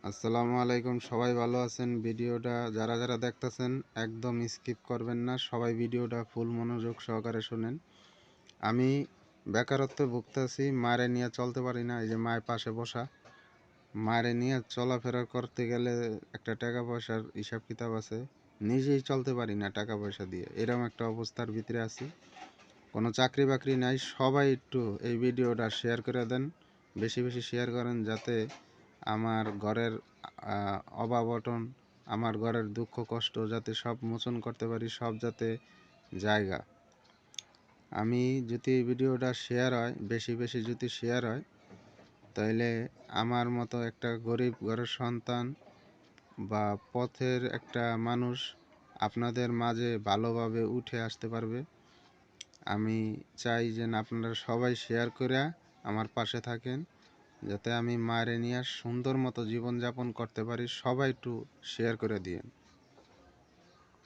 আসসালামু আলাইকুম। সবাই ভালো আছেন? ভিডিওটা যারা যারা দেখতেছেন একদম স্কিপ করবেন না, সবাই ভিডিওটা ফুল মনোযোগ সহকারে শুনেন। আমি বেকারত্বে ভুগতেছি, মায়েরে নিয়ে চলতে পারি না। এই যে মায়ের পাশে বসা, মায়েরে নিয়ে চলাফেরা করতে গেলে একটা টাকা পয়সার হিসাব কিতাব আছে, নিজেই চলতে পারি না টাকা পয়সা দিয়ে। এরকম একটা অবস্থার ভিতরে আছি, কোনো চাকরি বাকরি নাই। সবাই একটু এই ভিডিওটা শেয়ার করে দেন, বেশি বেশি শেয়ার করেন, যাতে আমার ঘরের অভাব অনটন, আমার ঘরের দুঃখ কষ্ট যাতে সব মোচন করতে পারি, সব যাতে জায়গা। আমি যদি এই ভিডিওটা শেয়ার হয়, বেশি বেশি যদি শেয়ার হয়, তাইলে আমার মতো একটা গরিব ঘরের সন্তান বা পথের একটা মানুষ আপনাদের মাঝে ভালোভাবে উঠে আসতে পারবে। আমি চাই যে আপনারা সবাই শেয়ার করে আমার পাশে থাকেন, যাতে আমি মায়েরে নিয়ে সুন্দর মতো জীবনযাপন করতে পারি। সবাই একটু শেয়ার করে দিয়েন।